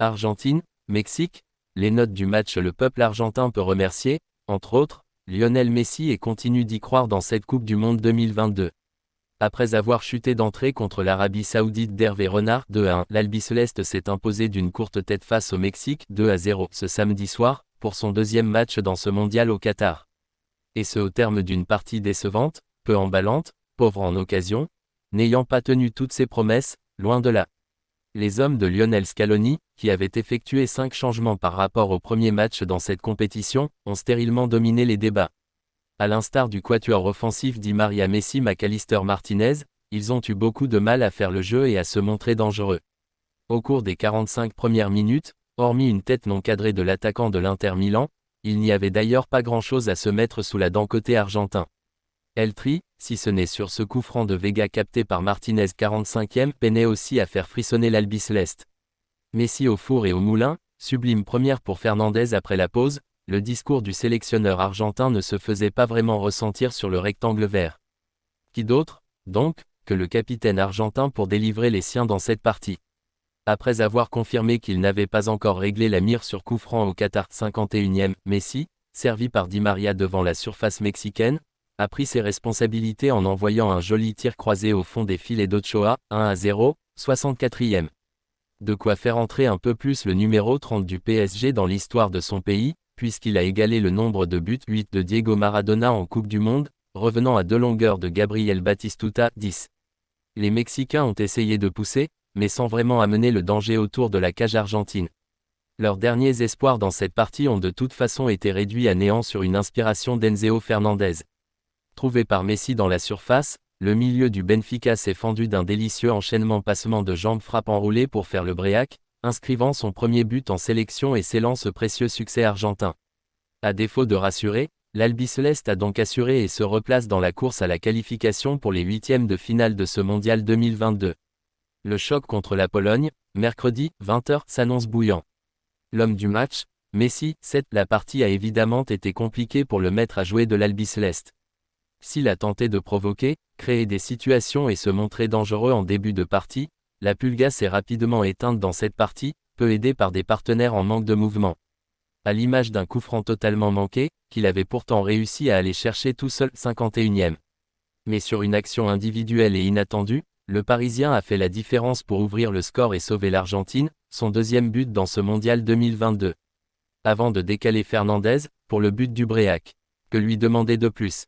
Argentine, Mexique, les notes du match. Le peuple argentin peut remercier, entre autres, Lionel Messi et continue d'y croire dans cette Coupe du Monde 2022. Après avoir chuté d'entrée contre l'Arabie Saoudite d'Hervé Renard 2-1, l'Albiceleste s'est imposé d'une courte tête face au Mexique 2-0 ce samedi soir, pour son deuxième match dans ce mondial au Qatar. Et ce au terme d'une partie décevante, peu emballante, pauvre en occasion, n'ayant pas tenu toutes ses promesses, loin de là. Les hommes de Lionel Scaloni, qui avaient effectué 5 changements par rapport au premier match dans cette compétition, ont stérilement dominé les débats. À l'instar du quatuor offensif Di Maria, Messi, McAllister, Martinez, ils ont eu beaucoup de mal à faire le jeu et à se montrer dangereux. Au cours des 45 premières minutes, hormis une tête non cadrée de l'attaquant de l'Inter Milan, il n'y avait d'ailleurs pas grand-chose à se mettre sous la dent côté argentin. El Tri, si ce n'est sur ce coup franc de Vega capté par Martinez 45e, peinait aussi à faire frissonner l'Albiceleste. Messi au four et au moulin, sublime première pour Fernandez après la pause, le discours du sélectionneur argentin ne se faisait pas vraiment ressentir sur le rectangle vert. Qui d'autre, donc, que le capitaine argentin pour délivrer les siens dans cette partie. Après avoir confirmé qu'il n'avait pas encore réglé la mire sur coup franc au Qatar 51e, Messi, servi par Di Maria devant la surface mexicaine, a pris ses responsabilités en envoyant un joli tir croisé au fond des filets d'Ochoa, 1-0, 64e. De quoi faire entrer un peu plus le numéro 30 du PSG dans l'histoire de son pays, puisqu'il a égalé le nombre de buts 8 de Diego Maradona en Coupe du Monde, revenant à 2 longueurs de Gabriel Batistuta, 10. Les Mexicains ont essayé de pousser, mais sans vraiment amener le danger autour de la cage argentine. Leurs derniers espoirs dans cette partie ont de toute façon été réduits à néant sur une inspiration d'Enzeo Fernandez. Trouvé par Messi dans la surface, le milieu du Benfica s'est fendu d'un délicieux enchaînement passement de jambes frappe enroulée pour faire le break, inscrivant son premier but en sélection et scellant ce précieux succès argentin. À défaut de rassurer, l'Albiceleste a donc assuré et se replace dans la course à la qualification pour les huitièmes de finale de ce mondial 2022. Le choc contre la Pologne, mercredi, 20h, s'annonce bouillant. L'homme du match, Messi, 7. La partie a évidemment été compliquée pour le maître à jouer de l'Albiceleste. S'il a tenté de provoquer, créer des situations et se montrer dangereux en début de partie, la Pulga s'est rapidement éteinte dans cette partie, peu aidée par des partenaires en manque de mouvement. À l'image d'un coup franc totalement manqué, qu'il avait pourtant réussi à aller chercher tout seul 51e. Mais sur une action individuelle et inattendue, le Parisien a fait la différence pour ouvrir le score et sauver l'Argentine, son deuxième but dans ce mondial 2022. Avant de décaler Fernandez, pour le but du break. Que lui demander de plus ?